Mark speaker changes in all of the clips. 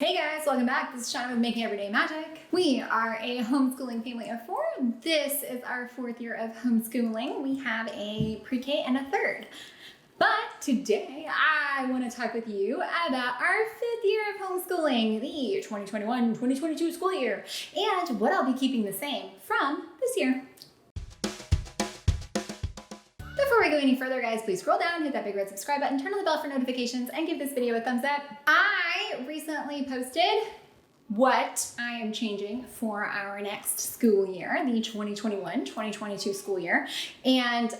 Speaker 1: Hey guys, welcome back. This is Shanna with Making Everyday Magic. We are a homeschooling family of 4. This is our 4th year of homeschooling. We have a pre-K and a 3rd. But today I want to talk with you about our 5th year of homeschooling, the 2021-2022 school year, and what I'll be keeping the same from this year. Before we go any further, guys, please scroll down, hit that big red subscribe button, turn on the bell for notifications, and give this video a thumbs up. I recently posted what I am changing for our next school year, the 2021-2022 school year. And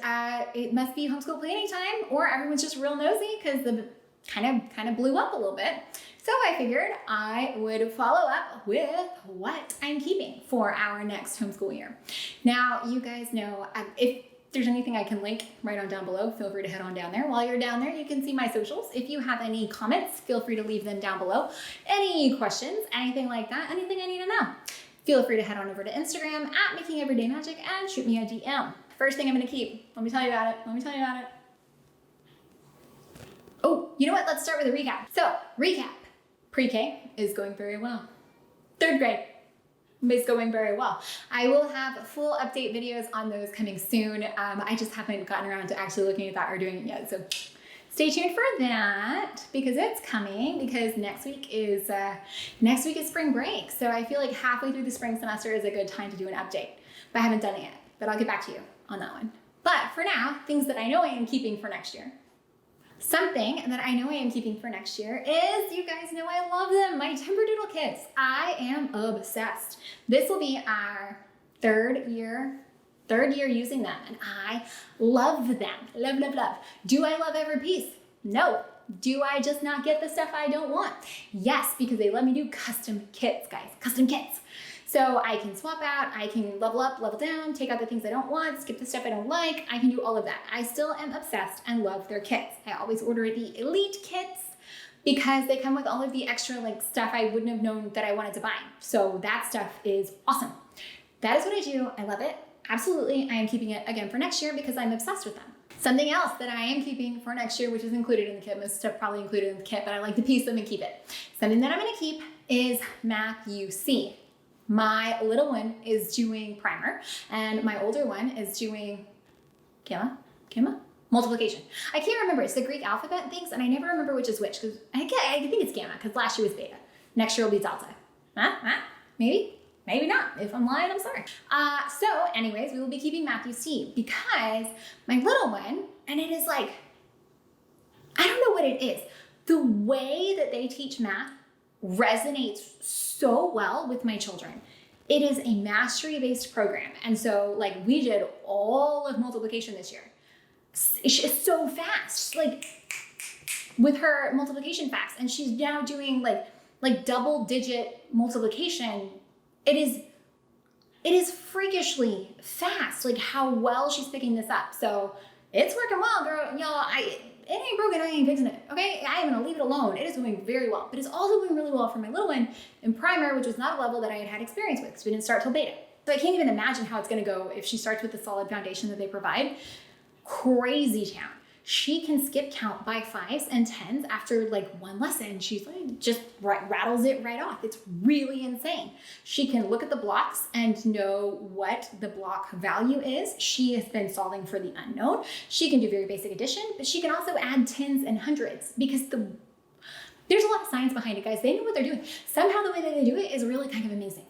Speaker 1: it must be homeschool planning time, or everyone's just real nosy because the kind of blew up a little bit. So I figured I would follow up with what I'm keeping for our next homeschool year. Now, you guys know, if there's anything I can link right on down below, feel free to head on down there. While you're down there, you can see my socials. If you have any comments, feel free to leave them down below. Any questions, anything like that, anything I need to know, feel free to head on over to Instagram at Making Everyday Magic and shoot me a DM. First thing I'm gonna keep, let me tell you about it. Oh, you know what? Let's start with a recap. So, recap. Pre-K is going very well. 3rd grade is going very well. I will have full update videos on those coming soon. I just haven't gotten around to actually looking at that or doing it yet. So stay tuned for that because it's coming, because next week is spring break. So I feel like halfway through the spring semester is a good time to do an update, but I haven't done it yet, but I'll get back to you on that one. But for now, things that I know I am keeping for next year. Something that I know I am keeping for next year is, you guys know I love them, my Timberdoodle Kits. I am obsessed. This will be our third year using them, and I love them. Love. Do I love every piece? No. Do I just not get the stuff I don't want? Yes, because they let me do custom kits, guys, custom kits. So I can swap out, I can level up, level down, take out the things I don't want, skip the stuff I don't like. I can do all of that. I still am obsessed and love their kits. I always order the Elite kits because they come with all of the extra stuff I wouldn't have known that I wanted to buy. So that stuff is awesome. That is what I do. I love it. Absolutely. I am keeping it again for next year because I'm obsessed with them. Something else that I am keeping for next year, which is included in the kit, most stuff probably included in the kit, but I like to piece them and keep it. Something that I'm going to keep is Math UC. My little one is doing primer, and my older one is doing gamma? Multiplication. I can't remember. It's the Greek alphabet things, and I never remember which is which, because I think it's gamma, because last year was beta. Next year will be delta. Maybe? Maybe not. If I'm lying, I'm sorry. So anyways, we will be keeping Math UC because my little one, and it is I don't know what it is. The way that they teach math resonates so well with my children. It is a mastery-based program. And so we did all of multiplication this year. It's so fast, with her multiplication facts. And she's now doing double-digit multiplication. It is freakishly fast, how well she's picking this up. So it's working well, girl. Y'all, it ain't broken, I ain't fixing it, okay? I am gonna leave it alone. It is going very well, but it's also going really well for my little one in primer, which was not a level that I had experience with because we didn't start till beta. So I can't even imagine how it's gonna go if she starts with the solid foundation that they provide. Crazy town. She can skip count by 5s and 10s after one lesson. She's just rattles it right off. It's really insane. She can look at the blocks and know what the block value is. She has been solving for the unknown. She can do very basic addition, but she can also add 10s and 100s because there's a lot of science behind it, guys. They know what they're doing. Somehow the way that they do it is really kind of amazing.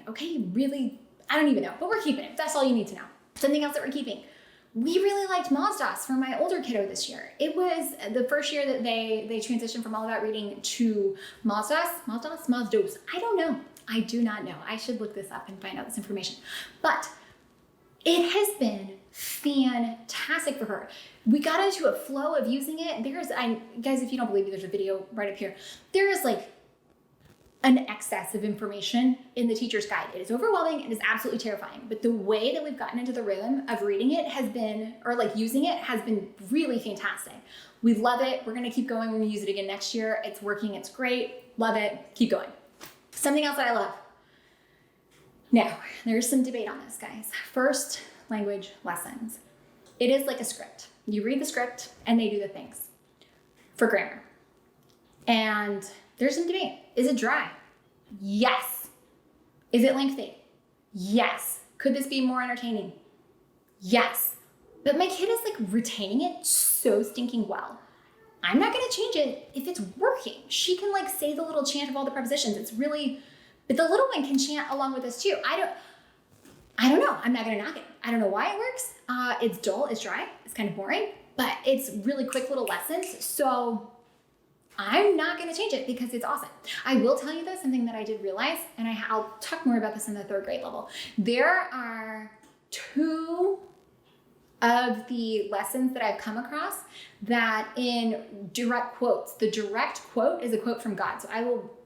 Speaker 1: Okay, really, I don't even know, but we're keeping it. That's all you need to know. Something else that we're keeping. We really liked Mazdas for my older kiddo this year. It was the first year that they transitioned from All About Reading to Mazdas. I don't know. I do not know. I should look this up and find out this information. But it has been fantastic for her. We got into a flow of using it. Guys, if you don't believe me, there's a video right up here. There is an excess of information in the teacher's guide. It is overwhelming. It is absolutely terrifying. But the way that we've gotten into the rhythm of reading it has been, using it has been really fantastic. We love it. We're going to keep going. We're going to use it again next year. It's working. It's great. Love it. Keep going. Something else that I love. Now, there's some debate on this, guys. First language lessons. It is like a script. You read the script and they do the things for grammar. And There's some debate. Is it dry? Yes. Is it lengthy? Yes. Could this be more entertaining? Yes. But my kid is like retaining it so stinking well. I'm not gonna change it if it's working. She can like say the little chant of all the prepositions. It's really, but the little one can chant along with us too. I don't know. I'm not gonna knock it. I don't know why it works. It's dull, it's dry, it's kind of boring, but it's really quick little lessons. So I'm not gonna change it because it's awesome. I will tell you though, something that I did realize, and I'll talk more about this in the 3rd grade level. There are 2 of the lessons that I've come across that in direct quotes, the direct quote is a quote from God. So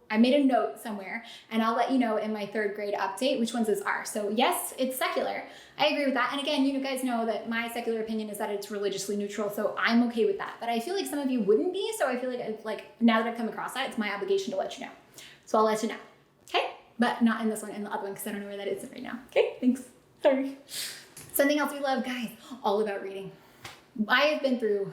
Speaker 1: I made a note somewhere and I'll let you know in my 3rd grade update which ones those are. So yes, it's secular. I agree with that. And again, you guys know that my secular opinion is that it's religiously neutral. So I'm okay with that. But I feel like some of you wouldn't be. So I feel like now that I've come across that, it's my obligation to let you know. So I'll let you know. Okay? But not in this one, in the other one, because I don't know where that is right now. Okay, thanks. Sorry. Something else we love, guys, all about reading. I have been through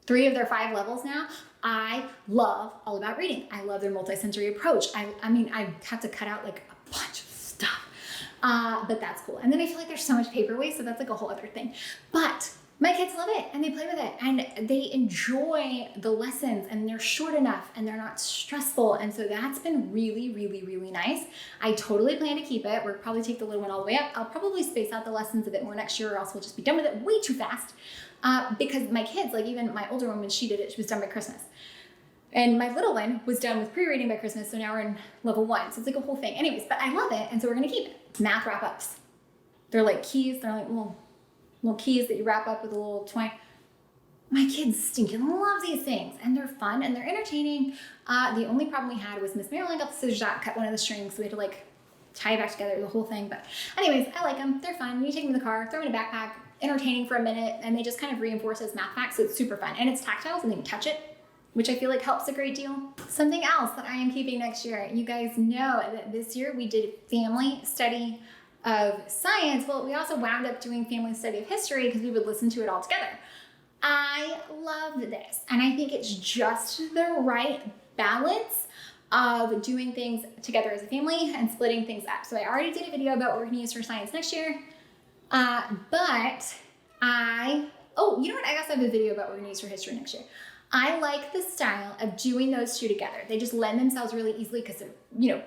Speaker 1: 3 of their 5 levels now. I love all about reading. I love their multisensory approach. I mean, I have to cut out like a bunch of stuff, but that's cool. And then I feel like there's so much paper waste, so that's like a whole other thing. But my kids love it and they play with it and they enjoy the lessons and they're short enough and they're not stressful. And so that's been really, really, really nice. I totally plan to keep it. We'll probably take the little one all the way up. I'll probably space out the lessons a bit more next year or else we'll just be done with it way too fast. Because my kids, like even my older one, when she did it, she was done by Christmas. And my little one was done with pre-reading by Christmas. So now we're in level 1. So it's like a whole thing. Anyways, but I love it. And so we're going to keep it. Math wrap-ups. They're like keys. They're like little keys that you wrap up with a little twine. My kids stinking love these things and they're fun and they're entertaining. The only problem we had was Miss Marilyn got the scissors out, cut one of the strings. So we had to like tie it back together, the whole thing. But anyways, I like them. They're fun. You take them in the car, throw them in a backpack, entertaining for a minute, and they just kind of reinforce as math facts. So it's super fun. And it's tactile, so they can touch it, which I feel like helps a great deal. Something else that I am keeping next year. You guys know that this year we did family study of science. Well, we also wound up doing family study of history because we would listen to it all together. I love this. And I think it's just the right balance of doing things together as a family and splitting things up. So I already did a video about what we're gonna use for science next year. Oh, you know what? I also have a video about what we're gonna use for history next year. I like the style of doing those 2 together. They just lend themselves really easily because of,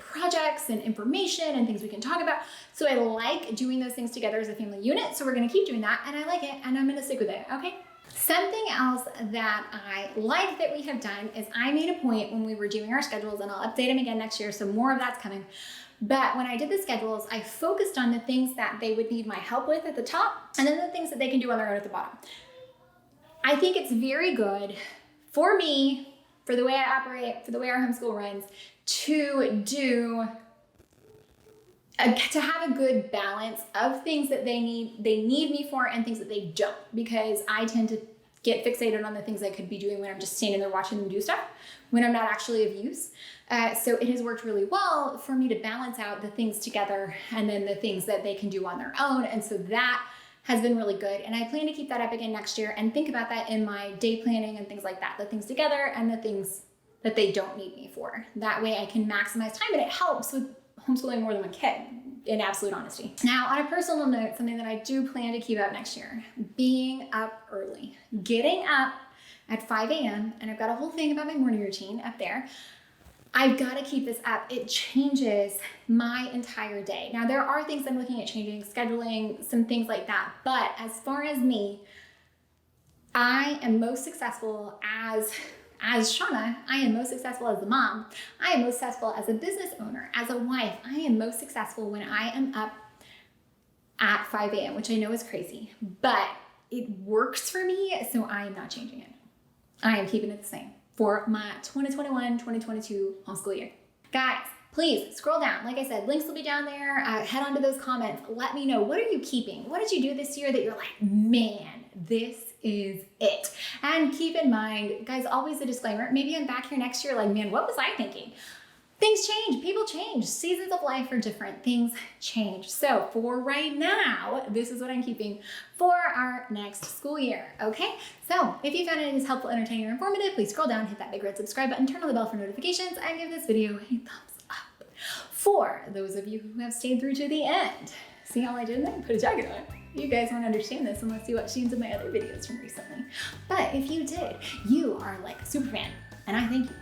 Speaker 1: projects and information and things we can talk about. So I like doing those things together as a family unit. So we're gonna keep doing that and I like it and I'm gonna stick with it, okay? Something else that I like that we have done is I made a point when we were doing our schedules, and I'll update them again next year, so more of that's coming. But when I did the schedules, I focused on the things that they would need my help with at the top and then the things that they can do on their own at the bottom. I think it's very good for me, for the way I operate, for the way our homeschool runs, to have a good balance of things that they need me for and things that they don't, because I tend to get fixated on the things I could be doing when I'm just standing there watching them do stuff, when I'm not actually of use. So it has worked really well for me to balance out the things together and then the things that they can do on their own. And so that has been really good. And I plan to keep that up again next year and think about that in my day planning and things like that, the things together and the things that they don't need me for. That way I can maximize time, and it helps with homeschooling more than one kid, in absolute honesty. Now, on a personal note, something that I do plan to keep up next year, being up early, getting up at 5 a.m. And I've got a whole thing about my morning routine up there. I've got to keep this up. It changes my entire day. Now, there are things I'm looking at changing, scheduling, some things like that. But as far as me, I am most successful as Shanna. I am most successful as a mom. I am most successful as a business owner, as a wife. I am most successful when I am up at 5 a.m., which I know is crazy, but it works for me, so I am not changing it. I am keeping it the same for my 2021-2022 homeschool year. Guys, please scroll down. Like I said, links will be down there. Head on to those comments. Let me know, what are you keeping? What did you do this year that you're like, man, this is it? And keep in mind, guys, always a disclaimer, maybe I'm back here next year like, man, what was I thinking? things change, people change, seasons of life are different, things change. So for right now, this is what I'm keeping for our next school year, okay? So if you found any of this helpful, entertaining, or informative, please scroll down, hit that big red subscribe button, turn on the bell for notifications, and give this video a thumbs up. For those of you who have stayed through to the end, see all I did there? Put a jacket on. You guys won't understand this unless you watch scenes of my other videos from recently. But if you did, you are like a super fan, and I thank you.